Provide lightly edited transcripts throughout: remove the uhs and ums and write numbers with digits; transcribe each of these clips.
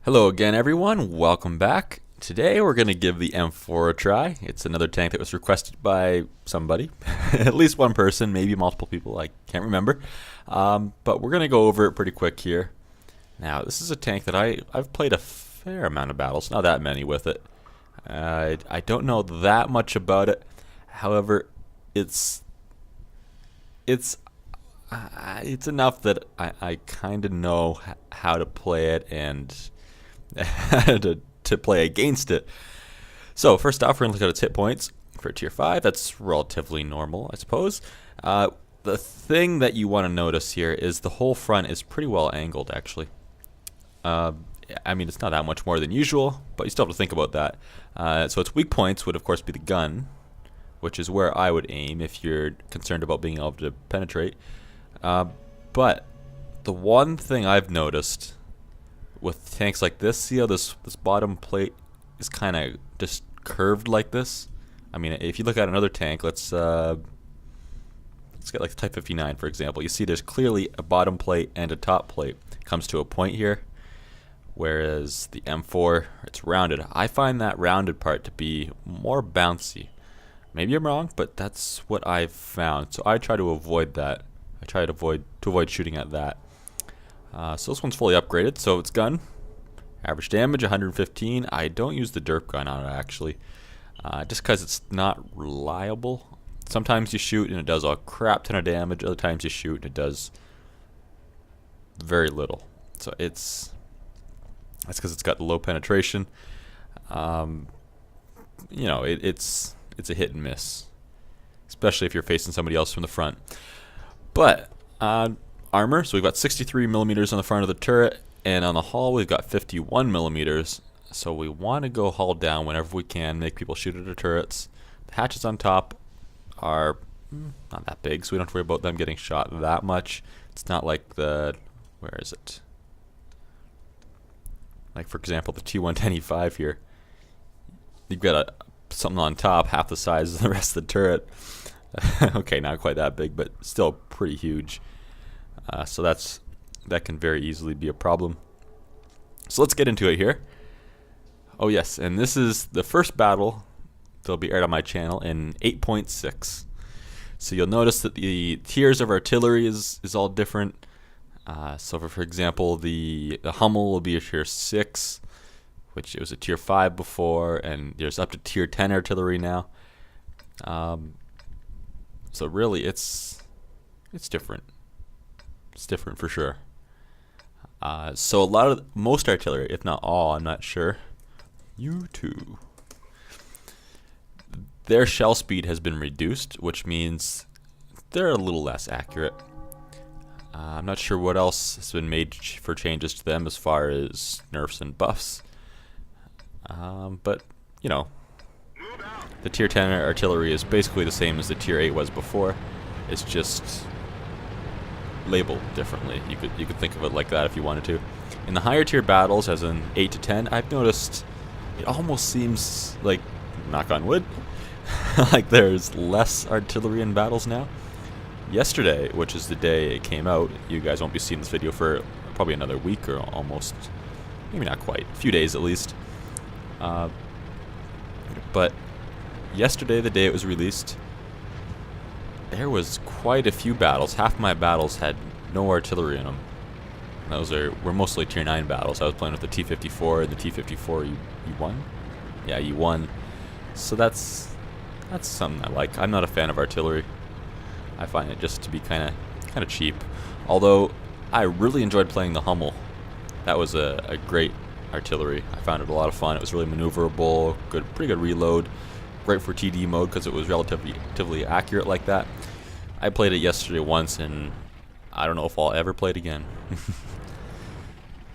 Hello again, everyone. Welcome back. Today we're going to give the M4 a try. It's another tank that was requested by somebody, at least one person, maybe multiple people. I can't remember. But we're going to go over it pretty quick here. Now, this is a tank that I've played a fair amount of battles, not that many with it. I don't know that much about it. However, it's enough that I kind of know how to play it and to play against it. So first off, we're going to look at its hit points for tier 5. That's relatively normal, I suppose. The thing that you want to notice here is the whole front is pretty well angled, actually. I mean, it's not that much more than usual, but you still have to think about that. So its weak points would, of course, be the gun, which is where I would aim if you're concerned about being able to penetrate. But the one thing I've noticed with tanks like this, see how this bottom plate is kind of just curved like this? I mean, if you look at another tank, let's get like the Type 59 for example. You see there's clearly a bottom plate and a top plate. It comes to a point here, whereas the M4, it's rounded. I find that rounded part to be more bouncy. Maybe I'm wrong, but that's what I've found. So I try to avoid that. I try to avoid shooting at that. So this one's fully upgraded. So it's gun, average damage 115. I don't use the derp gun on it actually, just because it's not reliable. Sometimes you shoot and it does a crap ton of damage. Other times you shoot and it does very little. So that's because it's got low penetration. You know, it's a hit and miss, especially if you're facing somebody else from the front. But armor, so we've got 63 millimeters on the front of the turret, and on the hull we've got 51 millimeters. So we want to go hull down whenever we can, make people shoot at our turrets. The hatches on top are not that big, so we don't have to worry about them getting shot that much. It's not like where is it? Like for example, the T110E5 here. You've got something on top half the size of the rest of the turret. Okay, not quite that big, but still pretty huge. So that can very easily be a problem. So let's get into it here. Oh yes, and this is the first battle that'll be aired on my channel in 8.6. So you'll notice that the tiers of artillery is all different. So for example, the Hummel will be a tier 6, which it was a tier 5 before, and there's up to tier 10 artillery now. So really, it's different. It's different for sure. So most artillery, if not all, I'm not sure. U2. Their shell speed has been reduced, which means they're a little less accurate. I'm not sure what else has been made for changes to them as far as nerfs and buffs. But you know, the tier 10 artillery is basically the same as the tier 8 was before. It's just labeled differently. You could think of it like that if you wanted to. In the higher tier battles, as in 8 to 10, I've noticed it almost seems like, knock on wood, like there's less artillery in battles now. Yesterday, which is the day it came out, you guys won't be seeing this video for probably another week or almost, maybe not quite, a few days at least. But yesterday, the day it was released, there was quite a few battles. Half my battles had no artillery in them. Those were mostly tier 9 battles. I was playing with the T54 and the T54 E1. Yeah, E1. So that's something I like. I'm not a fan of artillery. I find it just to be kind of cheap. Although I really enjoyed playing the Hummel. That was a great artillery. I found it a lot of fun. It was really maneuverable, pretty good reload. Great for TD mode because it was relatively accurate like that. I played it yesterday once, and I don't know if I'll ever play it again.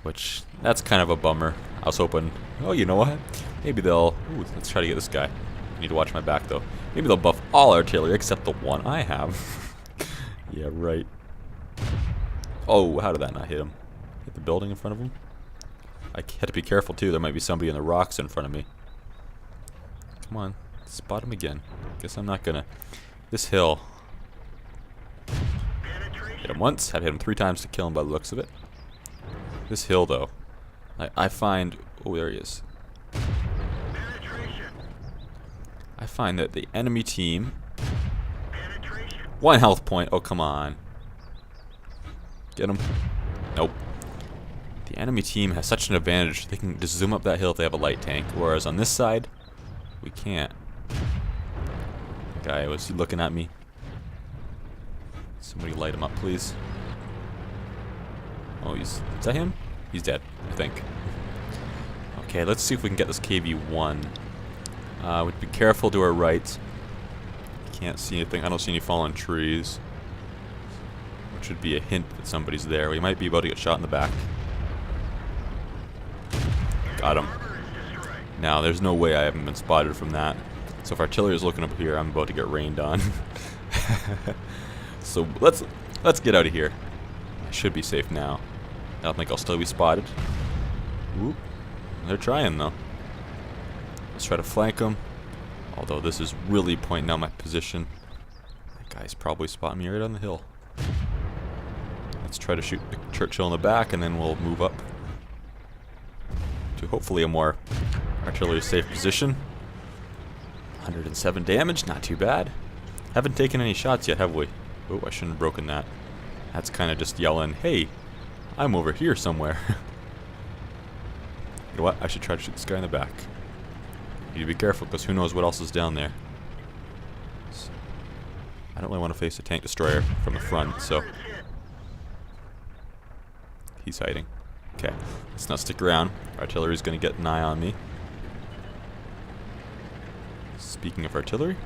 Which, that's kind of a bummer. I was hoping, oh, you know what? Maybe they'll... Ooh, let's try to get this guy. I need to watch my back, though. Maybe they'll buff all artillery except the one I have. Yeah, right. Oh, how did that not hit him? Hit the building in front of him? I had to be careful, too. There might be somebody in the rocks in front of me. Come on. Spot him again. Guess I'm not gonna... This hill. Hit him once. Had to hit him 3 times to kill him by the looks of it. This hill, though. I find... Oh, there he is. I find that the enemy team... 1 health point. Oh, come on. Get him. Nope. The enemy team has such an advantage. They can just zoom up that hill if they have a light tank. Whereas on this side, we can't. Guy, was he looking at me? Somebody light him up, please. Oh, is that him? He's dead, I think. Okay, let's see if we can get this KV-1. We'd be careful to our right. Can't see anything. I don't see any fallen trees. Which would be a hint that somebody's there. We might be about to get shot in the back. Got him. Now, there's no way I haven't been spotted from that. So if artillery is looking up here, I'm about to get rained on. So let's get out of here. I should be safe now. I don't think I'll still be spotted. Oop. They're trying though. Let's try to flank them. Although this is really pointing out my position. That guy's probably spotting me right on the hill. Let's try to shoot the Churchill in the back and then we'll move up to hopefully a more artillery safe position. 107 damage, not too bad. Haven't taken any shots yet, have we? Oh, I shouldn't have broken that. That's kind of just yelling, hey, I'm over here somewhere. You know what? I should try to shoot this guy in the back. You need to be careful because who knows what else is down there. So, I don't really want to face a tank destroyer from the front, so he's hiding. Okay, let's not stick around. Artillery's going to get an eye on me. Speaking of artillery,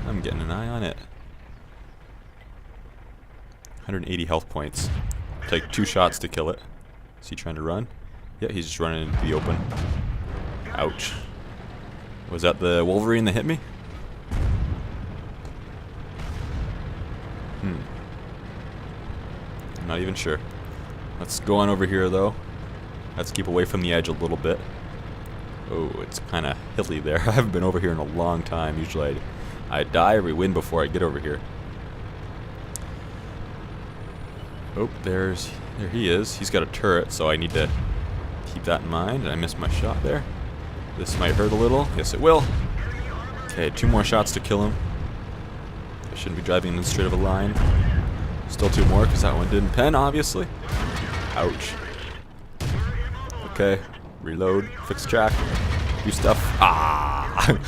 I'm getting an eye on it. 180 health points. Take 2 shots to kill it. Is he trying to run? Yeah, he's just running into the open. Ouch. Was that the Wolverine that hit me? I'm not even sure. Let's go on over here though. Let's keep away from the edge a little bit. Oh, it's kind of hilly there. I haven't been over here in a long time. Usually I die or we win before I get over here. Oh, there he is. He's got a turret, so I need to keep that in mind. And I missed my shot there. This might hurt a little. Yes, it will. Okay, 2 more shots to kill him. I shouldn't be driving in straight of a line. Still 2 more, because that one didn't pen, obviously. Ouch. Okay, reload, fix track, do stuff. Ah!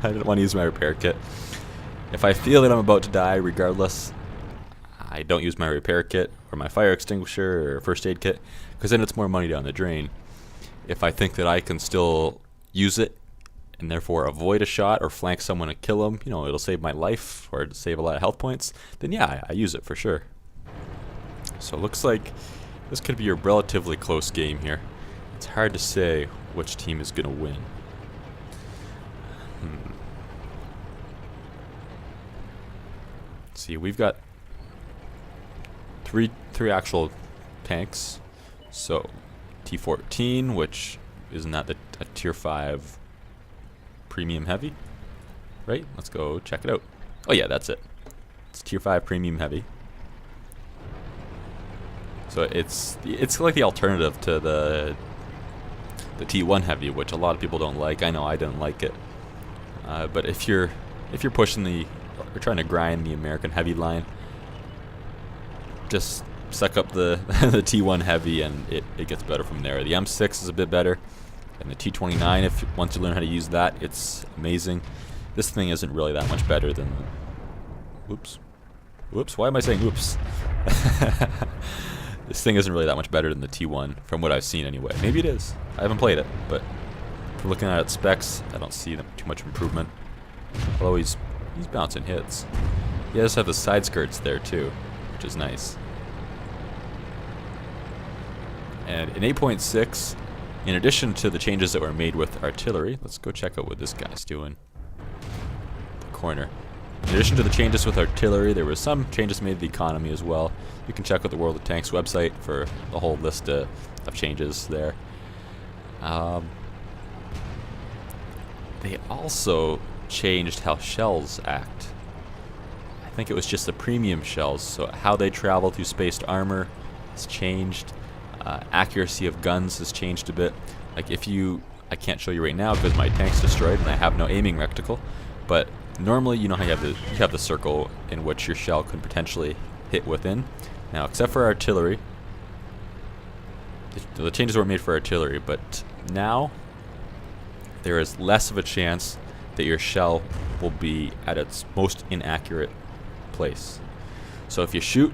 I didn't want to use my repair kit. If I feel that I'm about to die, regardless, I don't use my repair kit or my fire extinguisher or first aid kit, because then it's more money down the drain. If I think that I can still use it and therefore avoid a shot or flank someone and kill them, you know, it'll save my life or save a lot of health points, then yeah, I use it for sure. So it looks like this could be a relatively close game here. It's hard to say which team is going to win. Let's see, we've got three actual tanks. So T14, which isn't that a tier 5 premium heavy, right? Let's go check it out. Oh yeah, that's it. It's tier 5 premium heavy. So it's like the alternative to the T1 heavy, which a lot of people don't like. I know I didn't like it, but if you're pushing or trying to grind the American heavy line, just suck up the the T1 heavy and it gets better from there. The M6 is a bit better, and the T29, once you learn how to use that, it's amazing. This thing isn't really that much better than whoops, why am I saying oops? This thing isn't really that much better than the T1 from what I've seen anyway. Maybe it is. I haven't played it, but if we're looking at its specs, I don't see too much improvement. Although he's bouncing hits. He does have the side skirts there too, which is nice. And in 8.6, in addition to the changes that were made with artillery, let's go check out what this guy's doing. The corner. In addition to the changes with artillery, there were some changes made to the economy as well. You can check out the World of Tanks website for the whole list of changes there. They also changed how shells act. I think it was just the premium shells, so how they travel through spaced armor has changed. Accuracy of guns has changed a bit. Like I can't show you right now because my tank's destroyed and I have no aiming reticle, but normally you know how you have the circle in which your shell could potentially hit within. Now, except for artillery, the changes were made for artillery, but now there is less of a chance that your shell will be at its most inaccurate place. So if you shoot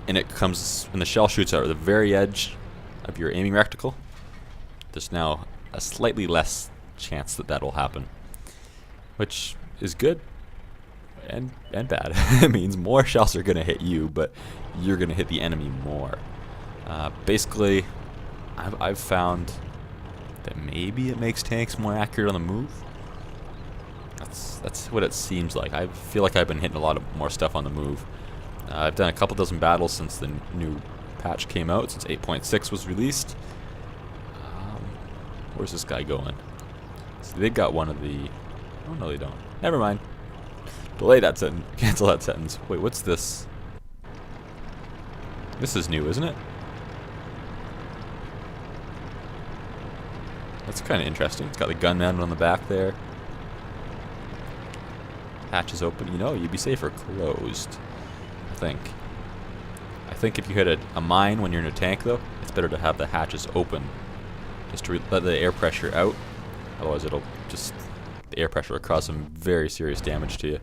and the shell shoots out at the very edge of your aiming reticle, there's now a slightly less chance that will happen, which is good and bad. It means more shells are going to hit you, but you're going to hit the enemy more. Basically, I've found that maybe it makes tanks more accurate on the move. That's what it seems like. I feel like I've been hitting a lot of more stuff on the move. I've done a couple dozen battles since the new patch came out, since 8.6 was released. Where's this guy going? So they've got one of the... Oh, no, they don't. Never mind. Delay that sentence. Cancel that sentence. Wait, what's this? This is new, isn't it? That's kind of interesting. It's got the gun mounted on the back there. Hatch is open. You know, you'd be safer closed, I think. I think if you hit a mine when you're in a tank, though, it's better to have the hatches open, just to let the air pressure out. Otherwise, the air pressure will cause some very serious damage to you.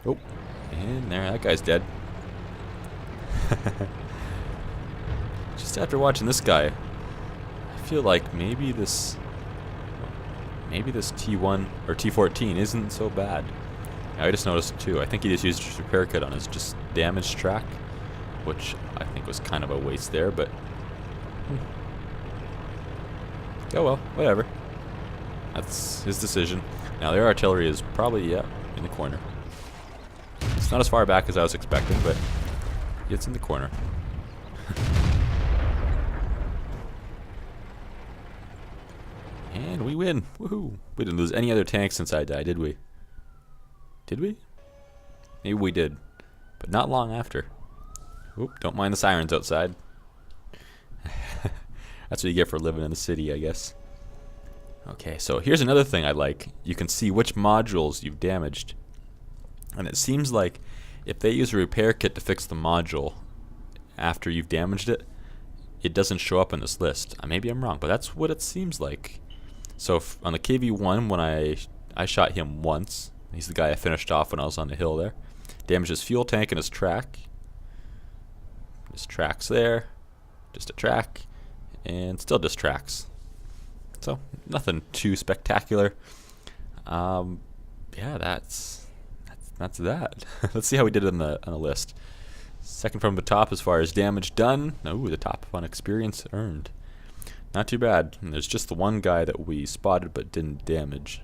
Oh, and there, that guy's dead. Just after watching this guy, I feel like maybe this T1 or T14 isn't so bad. I just noticed it too. I think he just used his repair kit on his just damaged track, which I think was kind of a waste there, but oh well, whatever. That's his decision. Now their artillery is probably, yeah, in the corner. It's not as far back as I was expecting, but it's in the corner. And we win. Woohoo. We didn't lose any other tanks since I died, did we? Did we? Maybe we did. But not long after. Oop, don't mind the sirens outside. That's what you get for living in the city, I guess. Okay, so here's another thing I like. You can see which modules you've damaged. And it seems like if they use a repair kit to fix the module after you've damaged it, it doesn't show up in this list. Maybe I'm wrong, but that's what it seems like. So on the KV-1, when I shot him once, he's the guy I finished off when I was on the hill there. Damaged his fuel tank and his track. His track's there. Just a track. And still just tracks. So nothing too spectacular. Yeah, that's that. Let's see how we did on the list. Second from the top as far as damage done. Oh, the top on experience earned. Not too bad. And there's just the one guy that we spotted but didn't damage.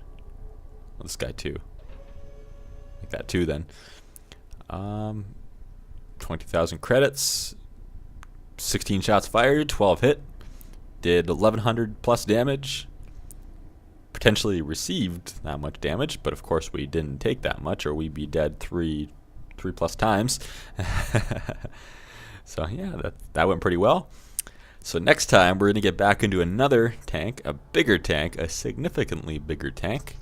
Well, this guy too. Like that too then. 20,000 credits. 16 shots fired, 12 hit. Did 1,100 plus damage. Potentially received that much damage, but of course we didn't take that much, or we'd be dead three plus times. So yeah, that went pretty well. So next time we're going to get back into another tank, a bigger tank, a significantly bigger tank.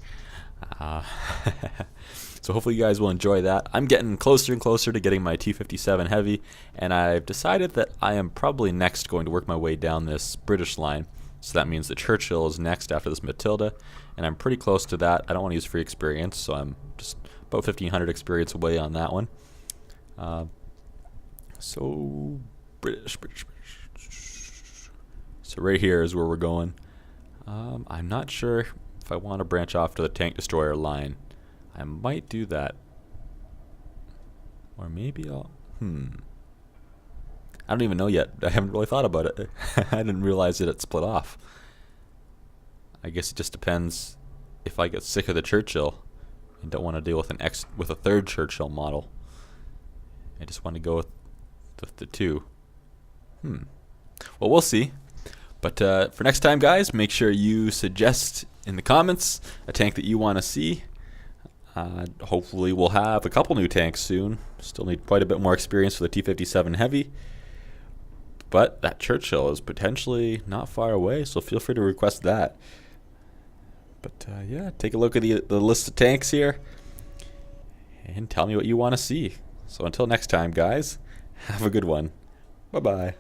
So hopefully you guys will enjoy that. I'm getting closer and closer to getting my T57 heavy, and I've decided that I am probably next going to work my way down this British line. So that means the Churchill is next after this Matilda, and I'm pretty close to that. I don't want to use free experience, so I'm just about 1,500 experience away on that one. So British. So right here is where we're going. I'm not sure if I want to branch off to the tank destroyer line. I might do that. Or maybe I'll... I don't even know yet. I haven't really thought about it. I didn't realize that it split off. I guess it just depends if I get sick of the Churchill and don't want to deal with with a third Churchill model. I just want to go with the two. Well, we'll see. But for next time, guys, make sure you suggest in the comments a tank that you want to see. Hopefully we'll have a couple new tanks soon. Still need quite a bit more experience for the T57 Heavy. But that Churchill is potentially not far away, so feel free to request that. But yeah, take a look at the list of tanks here and tell me what you want to see. So until next time, guys, have a good one. Bye-bye.